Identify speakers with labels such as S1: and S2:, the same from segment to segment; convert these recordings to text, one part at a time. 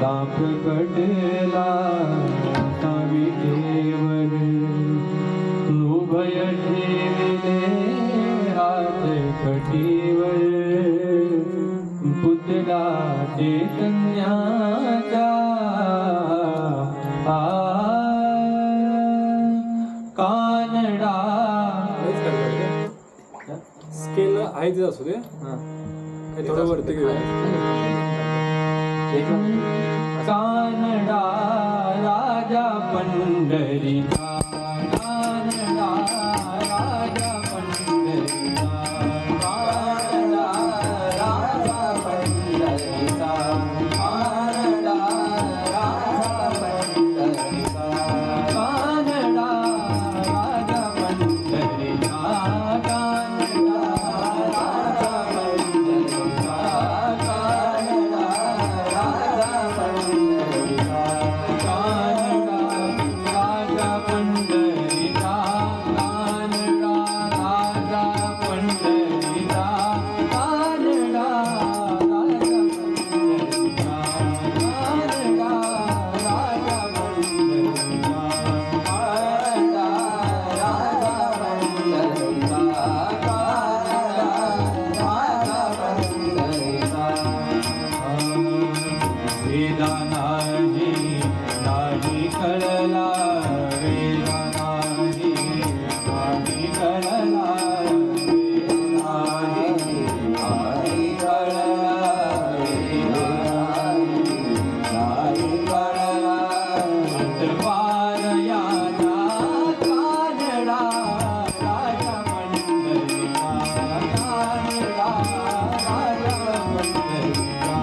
S1: साप कटला सावितेवर उभय ठेविले हात कटीवर पुतला चैतन्याचा कानडा
S2: स्केल आहे ते असू दे काही थोडं वरती घेऊया
S1: कानडा राजा पंढरीचा कानडा राजा पंढरीचा कानडा राजा पंढरीचा कानडा राजा पंढरीचा कानडा राजा पंढरीचा कानडा राजा पंढरीचा कानडा राजा पंढरीचा कानडा राजा पंढरीचा कानडा राजा पंढरीचा कानडा राजा पंढरीचा कानडा राजा पंढरीचा कानडा राजा पंढरीचा कानडा राजा पंढरीचा वेदा नाही नाही कळला वेदा नाही नाही कळला वेदा नाही नाही कळला वेदा नाही नाही कळला पारयाचा कानडा राजा पंढरीचा कानडा राजा पंढरीचा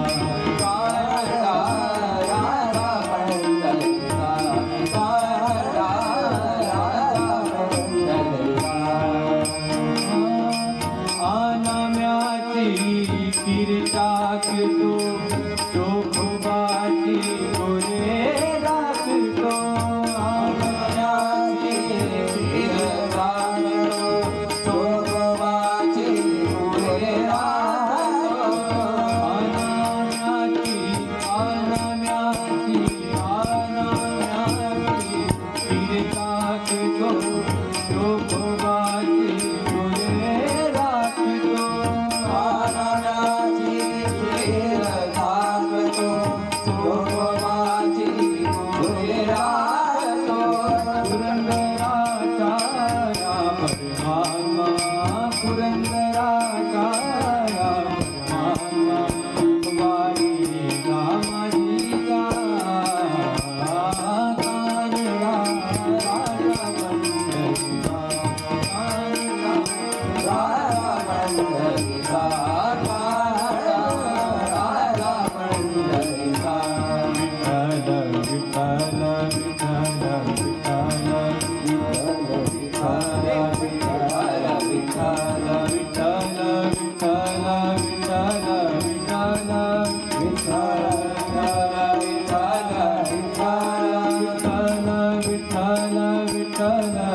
S1: कानडा राजा पंढरीचा कानडा राजा पंढरीचा अनाम्याची किरटाक तो शोभोबाची गोरे राखतो अनाम्याची किरटाक तो शोभोबाची गोरे राखतो अनाम्याची किरटाक तो शोभोबाची गोरे राखतो अनाम्याची किरटाक तो शोभोबाची गोरे राखतो पुरंदराचा या परमात्मा पुरंदराचा या परमात्मा वारी रामाजीचा कानडा राजा पंढरीचा कानडा राजा पंढरीचा कानडा राजा पंढरीचा विठ्ठल विठ्ठल विठ्ठल विठ्ठल विठ्ठल विठ्ठल विठ्ठल विठ्ठल विठ्ठल विठ्ठल विठ्ठल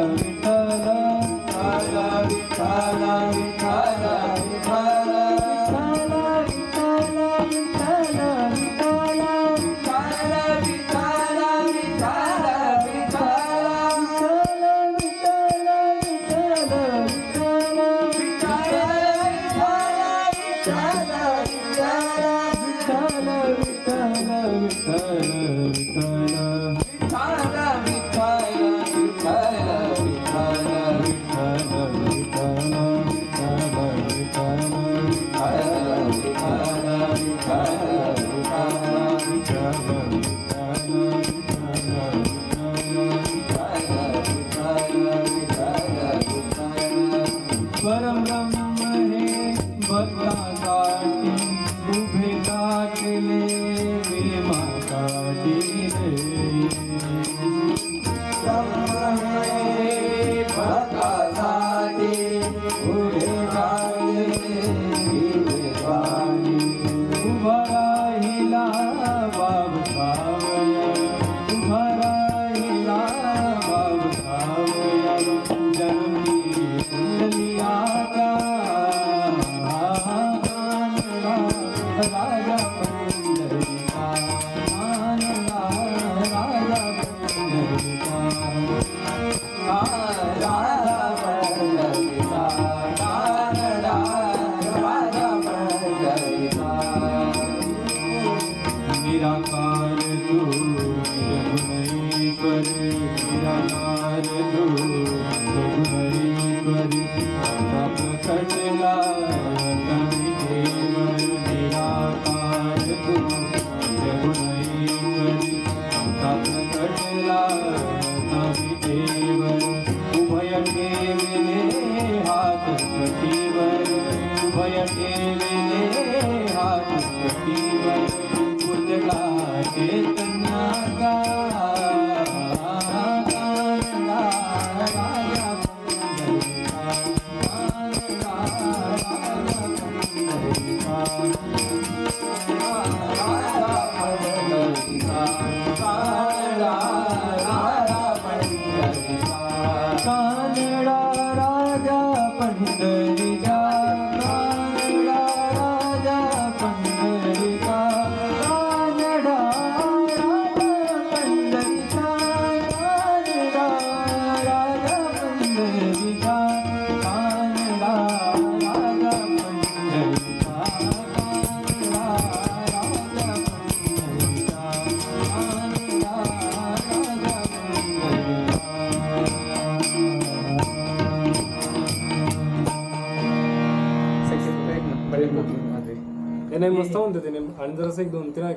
S1: निराकार तू निर्गुणेश्वर निराकार तू निर्गुणेश्वर आता प्रकटला कवी देवर निराकार तू निर्गुणेश्वर आता प्रकटला कवी देवर उभय ठेविले हात कटीवर उभय ठेविले हात कटीवर उठला चैतन्याचा कानडा राजा पंढरीचा कानडा राजा पंढरीचा राजा पंढरीचा कानडा राजा पंढरीचा कानडा राजा पंढरीचा कानडा राजा पंढरीचा कानडा राजा पंढरीचा कानडा राजा पंढरीचा कानडा राजा पंढरीचा कानडा राजा पंढरीचा कानडा राजा
S2: हे नाही मस्त म्हणते त्याने आणि जरासं एक 2-3